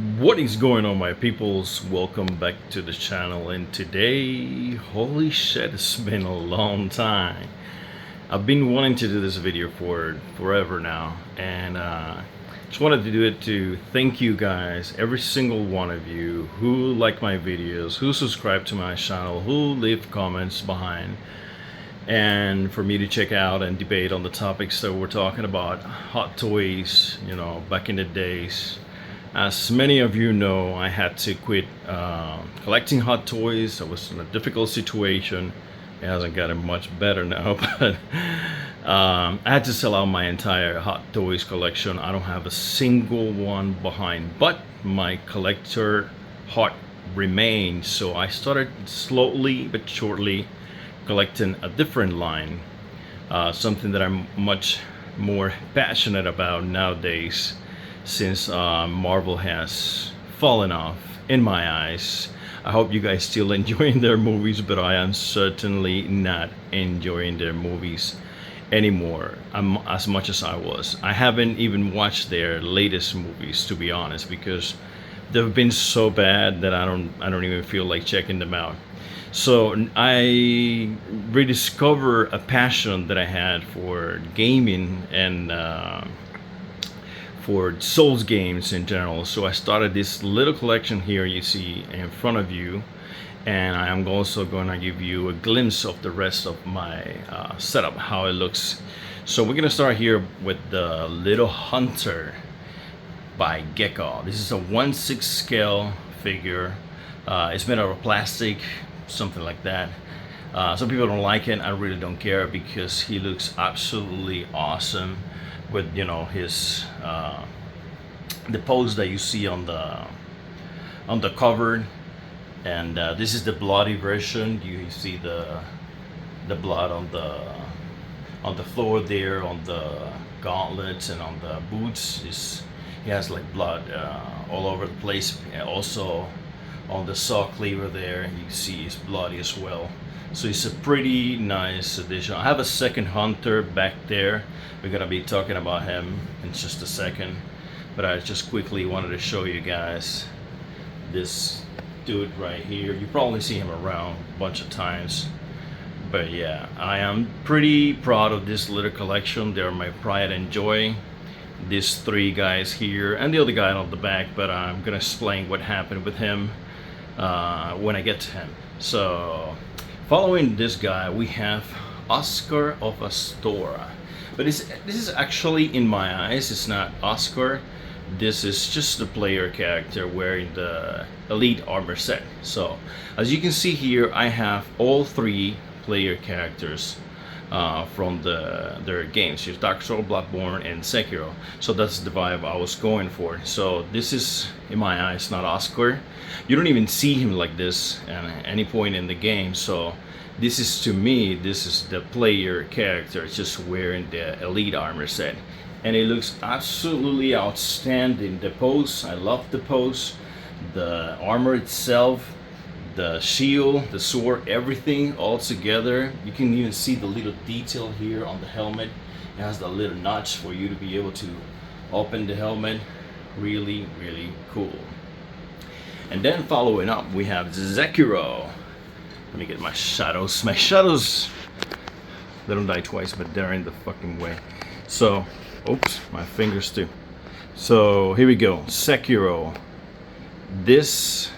What is going on, my peoples? Welcome back to the channel. And today, holy shit, it's been a long time. I've been wanting to do this video for forever now, and just wanted to do it to thank you guys, every single one of you who like my videos, who subscribe to my channel, who leave comments behind, and for me to check out and debate on the topics that we're talking about. Hot toys, back in the days. As many of you know, I had to quit collecting hot toys. I was in a difficult situation. It hasn't gotten much better now, but I had to sell out my entire hot toys collection. I don't have a single one behind, but my collector heart remains. So I started slowly but surely collecting a different line, something that I'm much more passionate about nowadays, since Marvel has fallen off in my eyes. I hope you guys still enjoying their movies, but I am certainly not enjoying their movies anymore as much as I was. I haven't even watched their latest movies, to be honest, because they've been so bad that I don't even feel like checking them out. So I rediscover a passion that I had for gaming and for Souls games in general. So I started this little collection here you see in front of you, and I am also going to give you a glimpse of the rest of my setup, how it looks. So we're going to start here with the Little Hunter by Gecko. This is a 1/6 scale figure. It's made out of plastic, something like that. Some people don't like it. I really don't care, because he looks absolutely awesome with his the pose that you see on the cover. And this is the bloody version. You see the blood on the floor there, on the gauntlets and on the boots. He has like blood all over the place. And also on the saw cleaver there, you see it's bloody as well. So it's a pretty nice addition. I have a second Hunter back there. We're gonna be talking about him in just a second, but I just quickly wanted to show you guys this dude right here. You probably see him around a bunch of times, but yeah, I am pretty proud of this little collection. They're my pride and joy. These three guys here and the other guy on the back, but I'm gonna explain what happened with him when I get to him. So following this guy, we have Oscar of Astora. But this is actually, in my eyes, it's not Oscar. This is just the player character wearing the elite armor set. So as you can see here, I have all three player characters from their games. Here's Dark Souls, Bloodborne, and Sekiro. So that's the vibe I was going for. So this is, in my eyes, not Oscar. You don't even see him like this at any point in the game. So this is, to me, this is the player character just wearing the elite armor set, and it looks absolutely outstanding. The pose, I love the pose, the armor itself, the shield, the sword, everything all together. You can even see the little detail here on the helmet. It has the little notch for you to be able to open the helmet. Really, really cool. And then following up, we have Sekiro. Let me get my shadows. My shadows, they don't die twice, but they're in the fucking way. So, oops, my fingers too. So here we go, Sekiro. This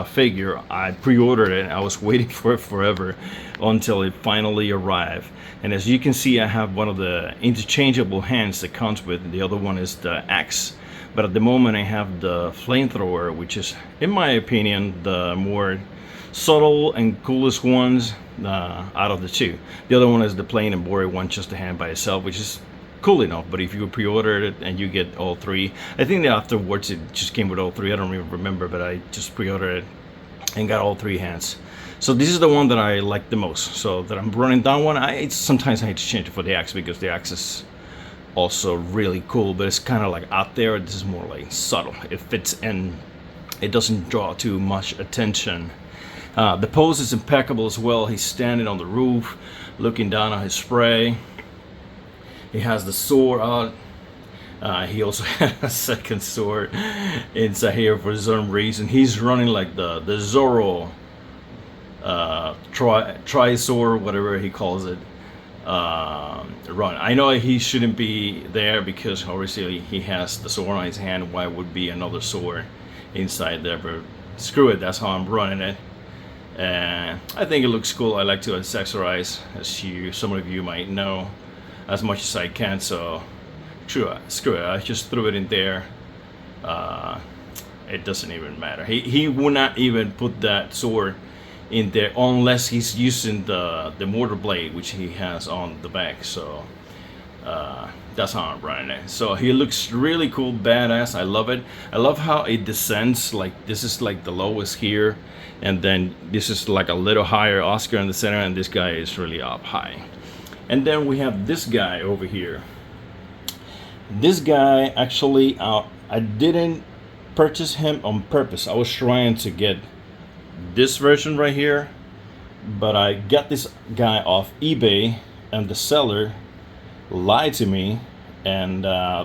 figure, I pre-ordered it. I was waiting for it forever until it finally arrived. And as you can see, I have one of the interchangeable hands that comes with it. The other one is the axe. But at the moment, I have the flamethrower, which is, in my opinion, the more subtle and coolest ones out of the two. The other one is the plain and boring one, just a hand by itself, which is cool enough. But if you pre-order it and you get all three, I think that afterwards it just came with all three. I don't even remember, but I just pre-ordered it and got all three hands. So this is the one that I like the most. So that I'm running down one. Sometimes I hate to change it for the axe, because the axe is also really cool, but it's kind of like out there. This is more like subtle. It fits in. It doesn't draw too much attention. The pose is impeccable as well. He's standing on the roof, looking down on his spray. He has the sword out. He also had a second sword inside here for some reason. He's running like the Zorro tri-sword, whatever he calls it. Run. I know he shouldn't be there because obviously he has the sword on his hand. Why would be another sword inside there? But screw it. That's how I'm running it. And I think it looks cool. I like to accessorize, as some of you might know, as much as I can. So screw it. I just threw it in there. It doesn't even matter. He would not even put that sword in there unless he's using the mortar blade, which he has on the back. So that's how I'm running it. So he looks really cool, badass. I love it. I love how it descends. Like this is like the lowest here, and then this is like a little higher, Oscar in the center, and this guy is really up high. And then we have this guy over here. This guy actually, I didn't purchase him on purpose. I was trying to get this version right here, but I got this guy off eBay, and the seller lied to me, and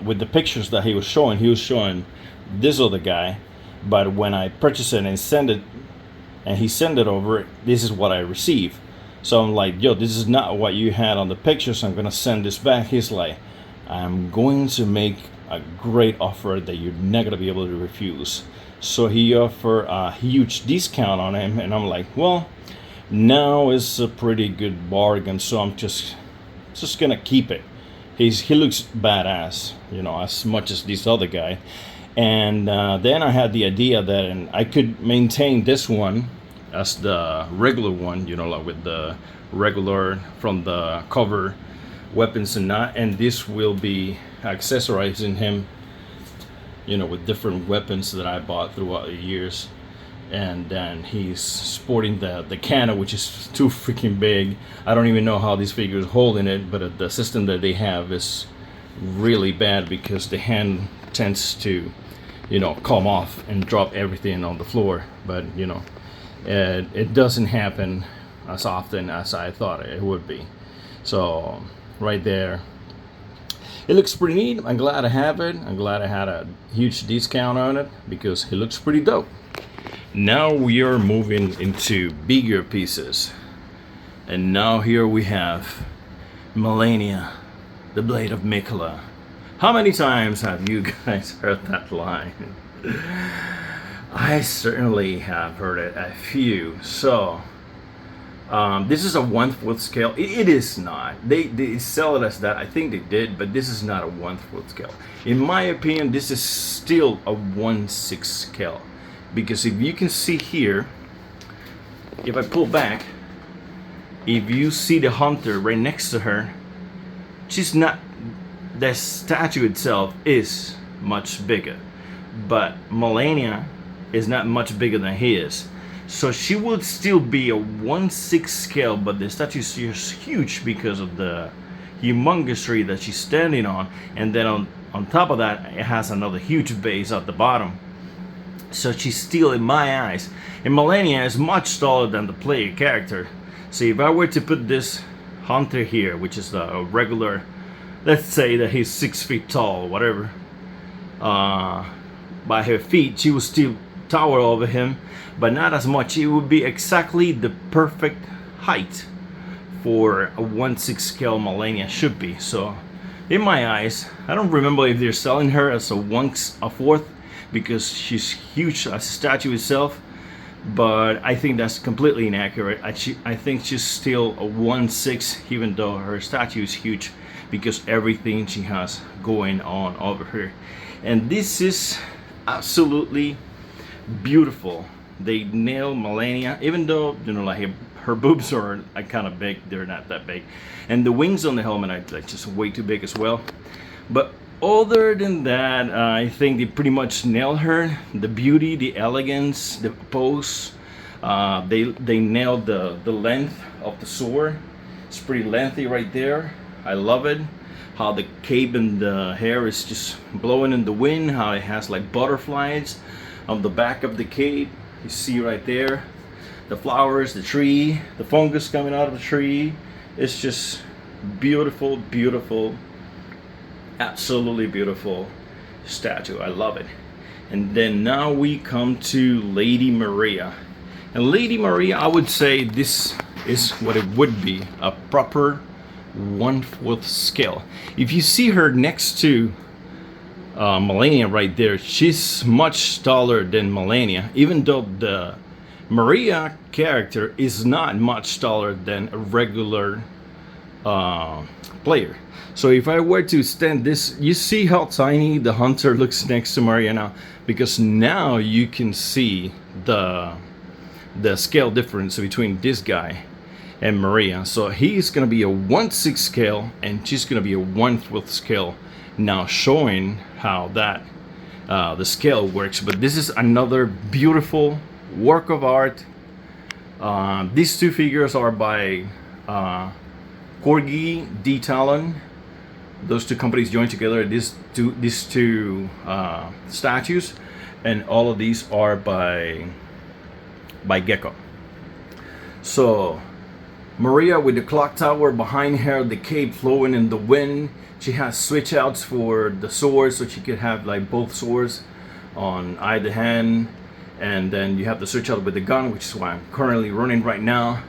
with the pictures that he was showing this other guy, but when I purchased it and sent it, and he sent it over, this is what I received. So I'm like, yo, this is not what you had on the pictures. I'm gonna send this back. He's like, I'm going to make a great offer that you're not gonna be able to refuse. So he offered a huge discount on him, and I'm like, well, now is a pretty good bargain, so I'm just gonna keep it. He looks badass, you know, as much as this other guy. And then I had the idea that I could maintain this one as the regular one, you know, like with the regular from the cover weapons and this will be accessorizing him, you know, with different weapons that I bought throughout the years. And then he's sporting the cannon, which is too freaking big. I don't even know how these figures holding it, but the system that they have is really bad because the hand tends to, you know, come off and drop everything on the floor. But you know, it doesn't happen as often as I thought it would be. So right there, it looks pretty neat. I'm glad I have it. I'm glad I had a huge discount on it because it looks pretty dope. Now we are moving into bigger pieces. And now here we have Melania, the Blade of Mikola. How many times have you guys heard that line? I certainly have heard it a few. So this is a 1/4 scale. It is not. They sell it as that. I think they did, but this is not a 1/4 scale. In my opinion, this is still a 1/6 scale. Because if you can see here, if I pull back, if you see the hunter right next to her, she's not, the statue itself is much bigger. But Melania is not much bigger than he is. So she would still be a 1/6 scale, but the statue is huge because of the humongous tree that she's standing on. And then on top of that, it has another huge base at the bottom. So she's still, in my eyes, and Melania is much taller than the player character. So if I were to put this hunter here, which is the regular, let's say that he's 6 feet tall, whatever, by her feet, she would still tower over him, but not as much. It would be exactly the perfect height for a 1/6 scale Melania should be. So in my eyes, I don't remember if they're selling her as a 1/4 because she's huge as a statue itself, but I think that's completely inaccurate. I think she's still a 1/6, even though her statue is huge because everything she has going on over here. And this is absolutely beautiful. They nail Melania, even though, you know, like her boobs are kind of big, they're not that big, and the wings on the helmet are like just way too big as well. But other than that, I think they pretty much nailed her. The beauty, the elegance, the pose. They nailed the length of the sword. It's pretty lengthy right there. I love it. How the cape and the hair is just blowing in the wind. How it has like butterflies on the back of the cape. You see right there. The flowers, the tree, the fungus coming out of the tree. It's just beautiful, beautiful Absolutely beautiful statue. I love it. And then now we come to Lady Maria. And Lady Maria, I would say this is what it would be, a proper 1/4 scale. If you see her next to Melania right there, she's much taller than Melania, even though the Maria character is not much taller than a regular player. So if I were to stand this, you see how tiny the hunter looks next to Maria now, because now you can see the scale difference between this guy and Maria. So he's gonna be a 1/6 scale and she's gonna be a 1/4 scale, now showing how that the scale works. But this is another beautiful work of art. These two figures are by Corgi D. Talon. Those two companies joined together. These two statues, and all of these are by Gecko. So Maria with the clock tower behind her, the cape flowing in the wind. She has switch outs for the swords, so she could have like both swords on either hand. And then you have the switch out with the gun, which is what I'm currently running right now.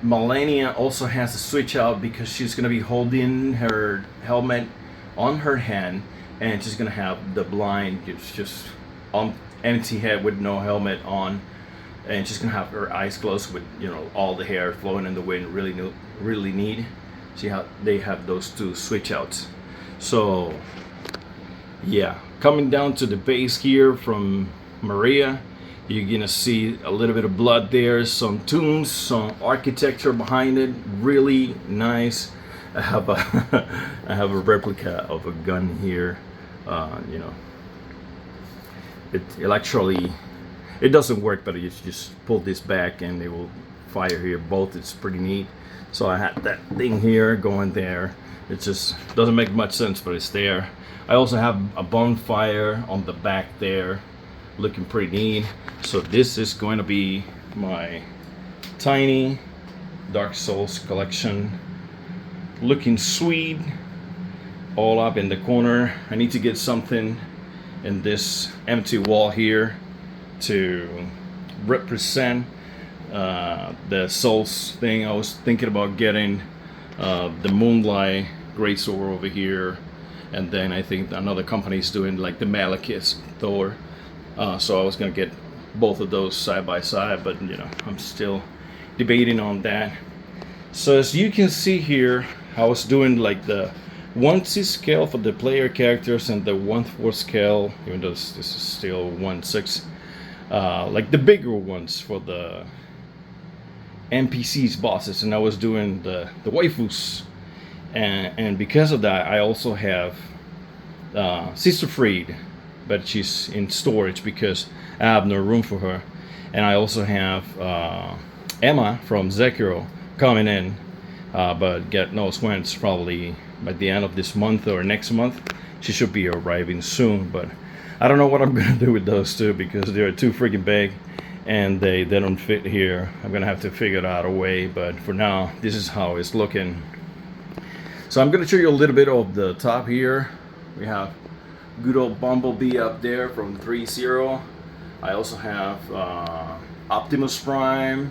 Melania also has a switch out because she's going to be holding her helmet on her hand, and she's going to have the blind. It's just empty head with no helmet on, and she's going to have her eyes closed with, you know, all the hair flowing in the wind. Really neat. See how they have those two switch outs. So yeah, coming down to the base here from Maria, you're gonna see a little bit of blood there, some tombs, some architecture behind it, really nice. I have a replica of a gun here. You know, it actually, it doesn't work, but you just pull this back and it will fire here both. It's pretty neat. So I had that thing here going there. It just doesn't make much sense, but it's there. I also have a bonfire on the back there, looking pretty neat. So this is going to be my tiny Dark Souls collection, looking sweet, all up in the corner. I need to get something in this empty wall here to represent the Souls thing. I was thinking about getting the Moonlight Greatsword over here, and then I think another company is doing like the Malekith Thor. So I was gonna get both of those side by side, but you know, I'm still debating on that. So as you can see here, I was doing like the 1/6 scale for the player characters and the 1/4 scale, even though this is still 1/6, like the bigger ones for the NPCs, bosses, and I was doing the waifus. And because of that, I also have Sister Freed, but she's in storage because I have no room for her. And I also have Emma from Zekiro coming in, but God knows when. It's probably by the end of this month or next month. She should be arriving soon, but I don't know what I'm gonna do with those two because they're too freaking big and they don't fit here. I'm gonna have to figure out a way, but for now, this is how it's looking. So I'm gonna show you a little bit of the top here. We have good old Bumblebee up there from 3.0. I also have Optimus Prime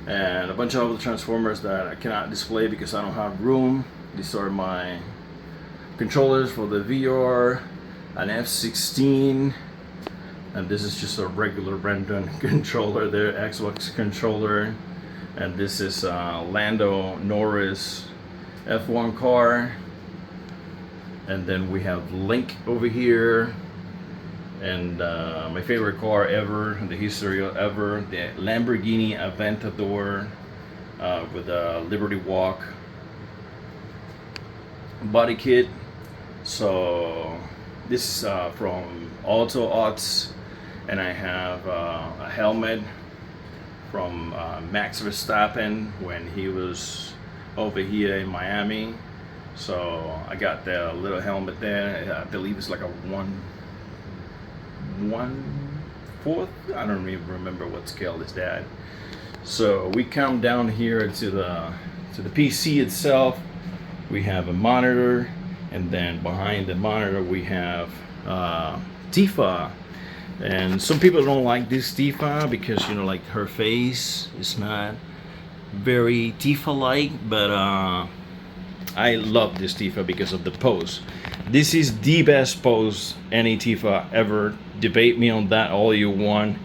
and a bunch of other Transformers that I cannot display because I don't have room. These are my controllers for the VR, an F-16, and this is just a regular random controller there, Xbox controller, and this is Lando Norris F1 car, and then we have Link over here, and my favorite car ever in the history of ever, the Lamborghini Aventador with a Liberty Walk body kit. So this is from Auto Arts, and I have a helmet from Max Verstappen when he was over here in Miami. So I got the little helmet there. I believe it's like a 1/4. I don't even remember what scale is that. So we come down here to the PC itself. we have a monitor, and then behind the monitor we have Tifa. And some people don't like this Tifa because, you know, like her face is not very Tifa-like, but I love this Tifa because of the pose. This is the best pose any Tifa ever. Debate me on that all you want.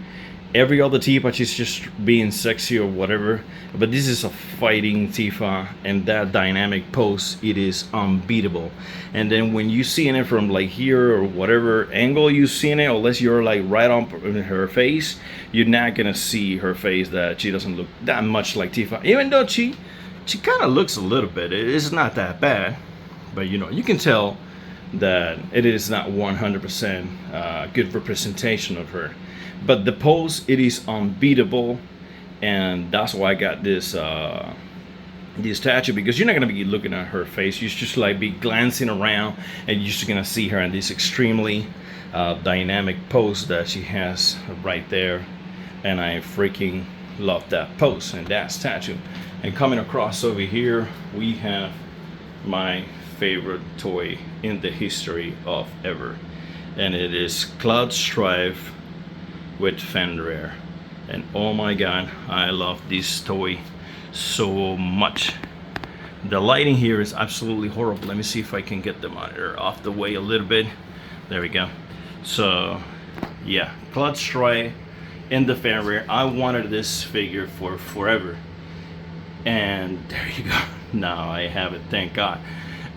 Every other Tifa, she's just being sexy or whatever, but this is a fighting Tifa, and that dynamic pose, it is unbeatable. And then when you see it from like here or whatever angle you see it, unless you're like right on her face, you're not gonna see her face that she doesn't look that much like Tifa, even though she kind of looks a little bit. It's not that bad, but you know, you can tell that it is not 100% good representation of her. But the pose, it is unbeatable, and that's why I got this this statue, because you're not gonna be looking at her face. You're just like be glancing around, and you're just gonna see her in this extremely dynamic pose that she has right there, and I freaking love that pose and that statue. And coming across over here, we have my favorite toy in the history of ever, and it is Cloud Strife with Fenrir. And oh my god, I love this toy so much. The lighting here is absolutely horrible. Let me see if I can get the monitor off the way a little bit. There we go. So yeah, Cloud Strife in the Fenrir. I wanted this figure for forever, and there you go. Now I have it, thank god.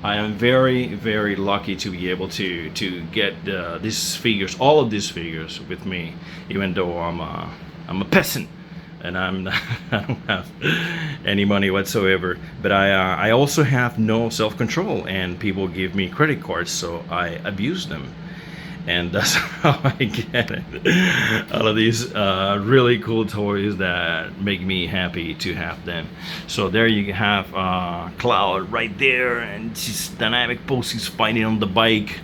I am very, very lucky to be able to get these figures, all of these figures, with me, even though I'm a peasant and I don't have any money whatsoever. But I also have no self-control, and people give me credit cards, so I abuse them. And that's how I get it. All of these really cool toys that make me happy to have them. So there you have Cloud right there, and she's dynamic pose. She's fighting on the bike,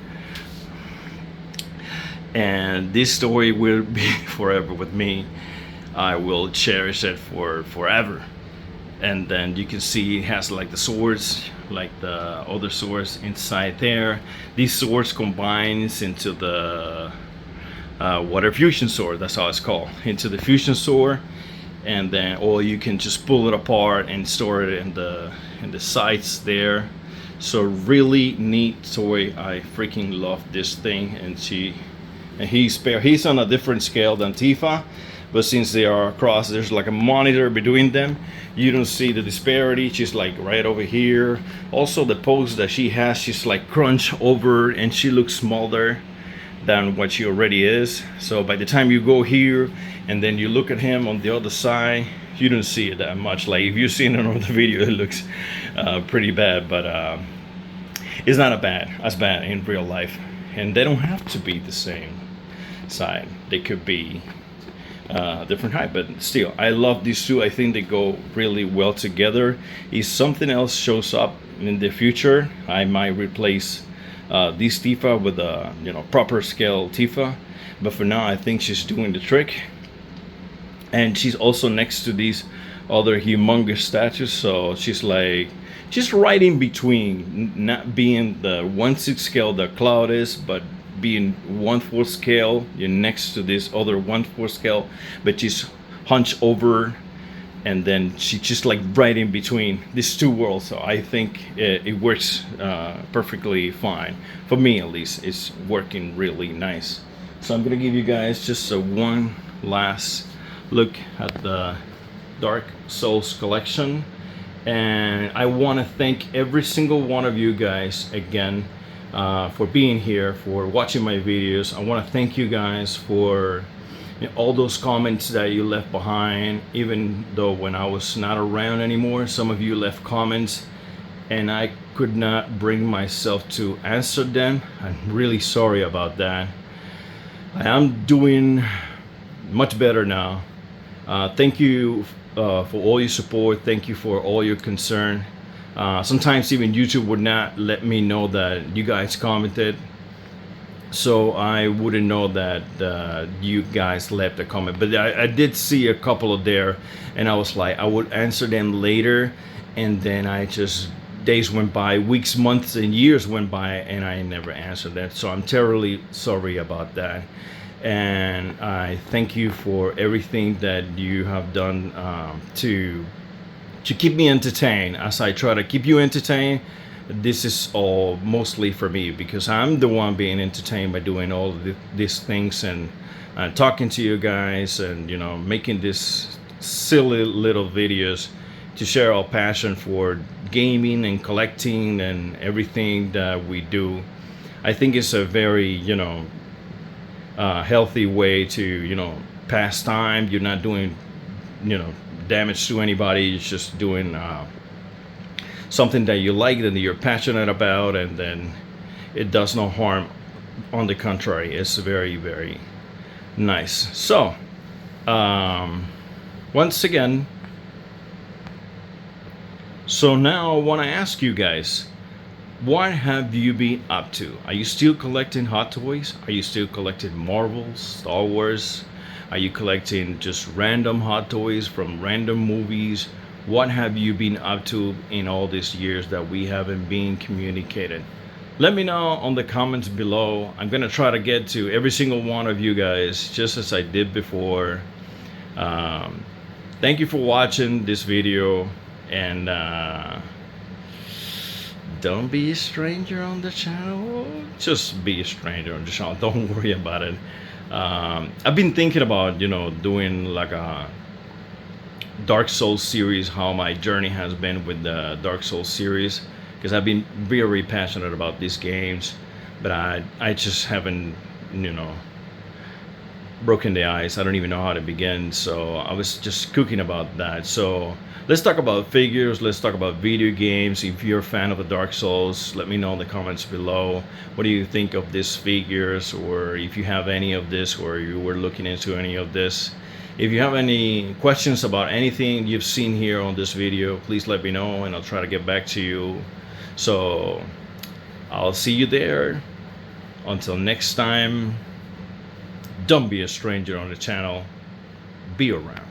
and this story will be forever with me. I will cherish it for forever. And then you can see it has like the swords, like the other swords inside there. These swords combines into the water fusion sword. That's how it's called, into the fusion sword. And then, or you can just pull it apart and store it in the sides there. So really neat toy. I freaking love this thing. And he's on a different scale than Tifa. But since they are across, there's like a monitor between them, you don't see the disparity. She's like right over here. Also the pose that she has, she's like crunched over, and she looks smaller than what she already is. So by the time you go here and then you look at him on the other side, you don't see it that much. Like if you've seen it on the video, it looks pretty bad, but it's not as bad in real life. And they don't have to be the same side. They could be different height, but still I love these two. I think they go really well together. If something else shows up in the future, I might replace this Tifa with a proper scale Tifa, but for now I think she's doing the trick. And she's also next to these other humongous statues, so she's right in between, not being the 1/6 scale that Cloud is, but being 1/4 scale. You're next to this other 1/4 scale, but she's hunched over, and then she's just like right in between these two worlds. So I think it works perfectly fine for me, at least. It's working really nice. So I'm gonna give you guys just one last look at the Dark Souls collection, and I want to thank every single one of you guys again for being here, for watching my videos. I want to thank you guys for all those comments that you left behind, even though when I was not around anymore, some of you left comments and I could not bring myself to answer them. I'm really sorry about that. I am doing much better now. Thank you for all your support. Thank you for all your concern. Sometimes even YouTube would not let me know that you guys commented, so I wouldn't know that you guys left a comment. But I did see a couple of there, and I was like, I would answer them later, and then I just days went by, weeks, months, and years went by, and I never answered that. So I'm terribly sorry about that. And I thank you for everything that you have done to keep me entertained. As I try to keep you entertained, this is all mostly for me, because I'm the one being entertained by doing all of these things, and talking to you guys, and making this silly little videos to share our passion for gaming and collecting and everything that we do. I think it's a very healthy way to pass time. You're not doing damage to anybody. You're just doing something that you like, and that you're passionate about, and then it does no harm. On the contrary, it's very, very nice. So once again, so now I want to ask you guys, what have you been up to? Are you still collecting Hot Toys? Are you still collecting Marvels, Star Wars? Are you collecting just random Hot Toys from random movies? What have you been up to in all these years that we haven't been communicated? Let me know on the comments below. I'm gonna try to get to every single one of you guys, just as I did before. Thank you for watching this video, and don't be a stranger on the channel. Just be a stranger on the channel. Don't worry about it. I've been thinking about doing like a Dark Souls series, how my journey has been with the Dark Souls series, because I've been very passionate about these games, but I just haven't broken the ice. I don't even know how to begin, so I was just cooking about that. So let's talk about figures, let's talk about video games. If you're a fan of the Dark Souls, let me know in the comments below. What do you think of these figures, or if you have any of this, or you were looking into any of this. If you have any questions about anything you've seen here on this video, please let me know, and I'll try to get back to you. So I'll see you there. Until next time, don't be a stranger on the channel. Be around.